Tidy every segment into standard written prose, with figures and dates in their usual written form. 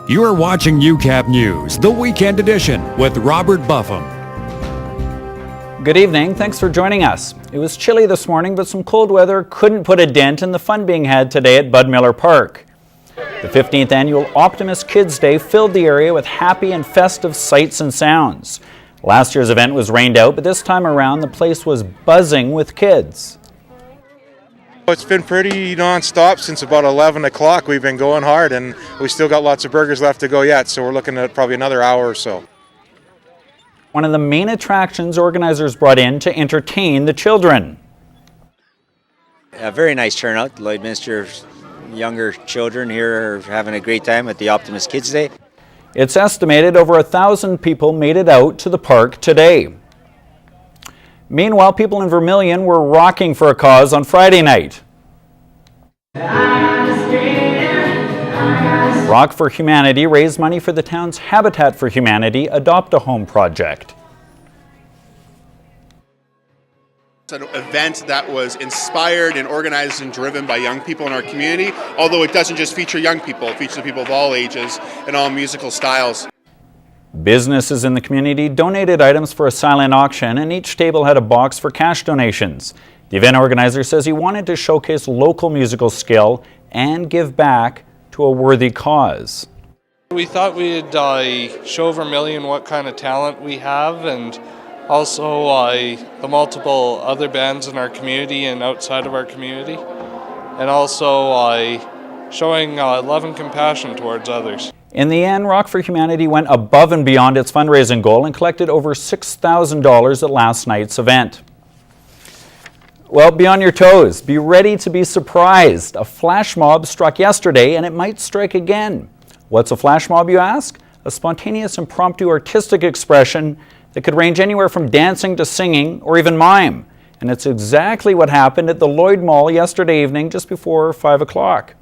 You are watching UCAP News, the weekend edition with Robert Buffum. Good evening, thanks for joining us. It was chilly this morning, but some cold weather couldn't put a dent in the fun being had today at Bud Miller Park. The 15th annual Optimist Kids Day filled the area with happy and festive sights and sounds. Last year's event was rained out, but this time around the place was buzzing with kids. It's been pretty non-stop since about 11 o'clock. We've been going hard and we still got lots of burgers left to go yet, so we're looking at probably another hour or so. One of the main attractions organizers brought in to entertain the children. A very nice turnout. Lloydminster younger children here are having a great time at the Optimist Kids Day. It's estimated over 1,000 people made it out to the park today. Meanwhile, people in Vermilion were rocking for a cause on Friday night. Rock for Humanity raised money for the town's Habitat for Humanity Adopt-A-Home project. It's an event that was inspired and organized and driven by young people in our community, although it doesn't just feature young people, it features people of all ages and all musical styles. Businesses in the community donated items for a silent auction, and each table had a box for cash donations. The event organizer says he wanted to showcase local musical skill and give back to a worthy cause. We thought we'd show Vermilion what kind of talent we have, and also the multiple other bands in our community and outside of our community, and also showing love and compassion towards others. In the end, Rock for Humanity went above and beyond its fundraising goal and collected over $6,000 at last night's event. Well, be on your toes. Be ready to be surprised. A flash mob struck yesterday and it might strike again. What's a flash mob, you ask? A spontaneous, impromptu, artistic expression that could range anywhere from dancing to singing or even mime. And it's exactly what happened at the Lloyd Mall yesterday evening just before 5 o'clock.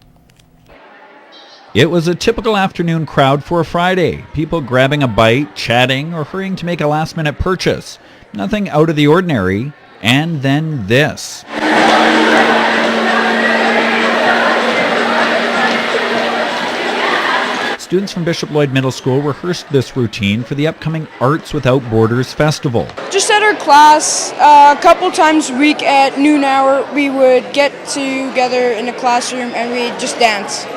It was a typical afternoon crowd for a Friday. People grabbing a bite, chatting, or hurrying to make a last-minute purchase. Nothing out of the ordinary. And then this. Students from Bishop Lloyd Middle School rehearsed this routine for the upcoming Arts Without Borders Festival. Just at our class, a couple times a week at noon hour, we would get together in a classroom and we'd just dance.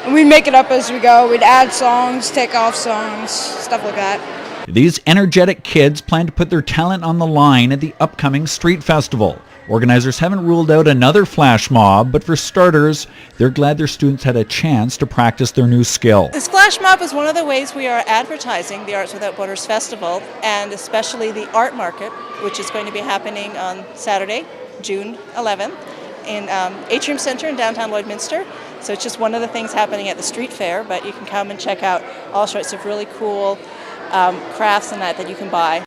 We'd make it up as we go. We'd add songs, take off songs, stuff like that. These energetic kids plan to put their talent on the line at the upcoming street festival. Organizers haven't ruled out another flash mob, but for starters, they're glad their students had a chance to practice their new skill. This flash mob is one of the ways we are advertising the Arts Without Borders Festival, and especially the art market, which is going to be happening on Saturday, June 11th, in Atrium Centre in downtown Lloydminster. So it's just one of the things happening at the street fair, but you can come and check out all sorts of really cool crafts and that you can buy.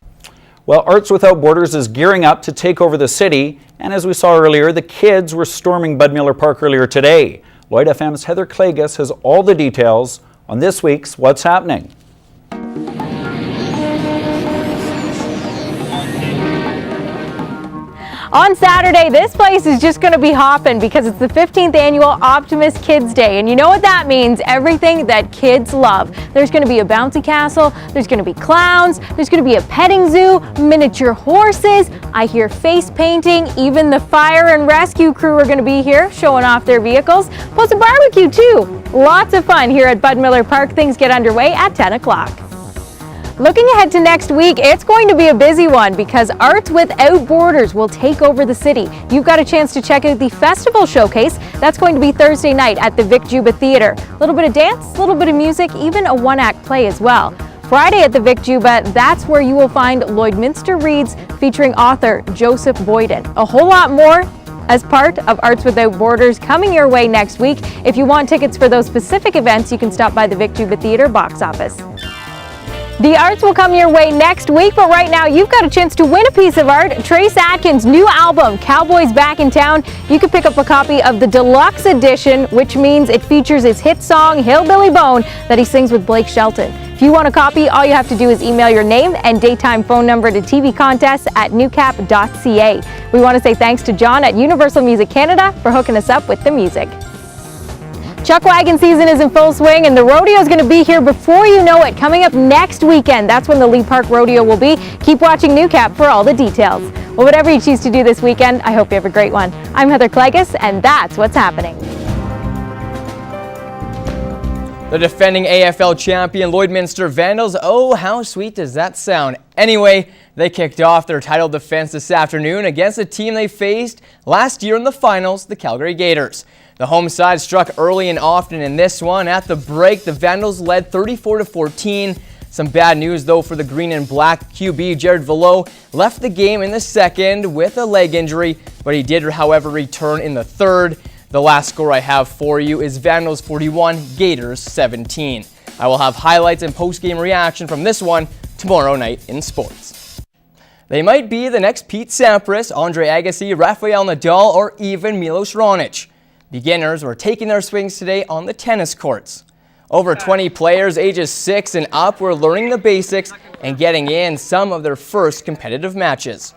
Well, Arts Without Borders is gearing up to take over the city, and as we saw earlier, the kids were storming Bud Miller Park earlier today. Lloyd FM's Heather Klagas has all the details on this week's What's Happening. On Saturday, this place is just going to be hopping because it's the 15th annual Optimist Kids Day. And you know what that means? Everything that kids love. There's going to be a bouncy castle, there's going to be clowns, there's going to be a petting zoo, miniature horses, I hear face painting, even the fire and rescue crew are going to be here showing off their vehicles, plus a barbecue too. Lots of fun here at Bud Miller Park. Things get underway at 10 o'clock. Looking ahead to next week, it's going to be a busy one because Arts Without Borders will take over the city. You've got a chance to check out the festival showcase. That's going to be Thursday night at the Vic Juba Theatre. A little bit of dance, a little bit of music, even a one-act play as well. Friday at the Vic Juba, that's where you will find Lloydminster Reads featuring author Joseph Boyden. A whole lot more as part of Arts Without Borders coming your way next week. If you want tickets for those specific events, you can stop by the Vic Juba Theatre box office. The arts will come your way next week, but right now you've got a chance to win a piece of art. Trace Adkins' new album, Cowboys Back in Town. You can pick up a copy of the deluxe edition, which means it features his hit song, Hillbilly Bone, that he sings with Blake Shelton. If you want a copy, all you have to do is email your name and daytime phone number to tvcontests@newcap.ca. We want to say thanks to John at Universal Music Canada for hooking us up with the music. Chuck wagon season is in full swing and the rodeo is going to be here before you know it. Coming up next weekend, that's when the Lee Park Rodeo will be. Keep watching NewCap for all the details. Well, whatever you choose to do this weekend, I hope you have a great one. I'm Heather Klegus, and that's what's happening. The defending AFL champion Lloydminster Vandals, oh how sweet does that sound. Anyway, they kicked off their title defense this afternoon against a team they faced last year in the finals, the Calgary Gators. The home side struck early and often in this one. At the break, the Vandals led 34-14. Some bad news though for the green and black. QB Jared Velo left the game in the second with a leg injury, but he did however return in the third. The last score I have for you is Vandals 41, Gators 17. I will have highlights and post-game reaction from this one tomorrow night in sports. They might be the next Pete Sampras, Andre Agassi, Rafael Nadal, or even Milos Raonic. Beginners were taking their swings today on the tennis courts. Over 20 players ages 6 and up were learning the basics and getting in some of their first competitive matches.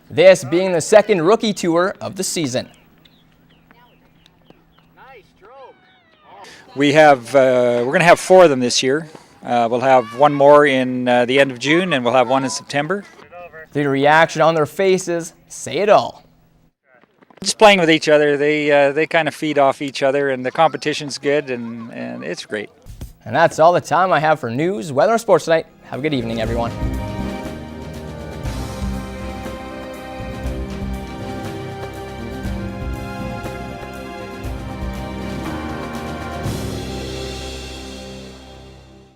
This being the second rookie tour of the season. We're going to have 4 of them this year. We'll have one more in the end of June, and we'll have one in September. The reaction on their faces say it all. Just playing with each other, they kind of feed off each other, and the competition's good, and it's great. And that's all the time I have for news, weather, and sports tonight. Have a good evening, everyone.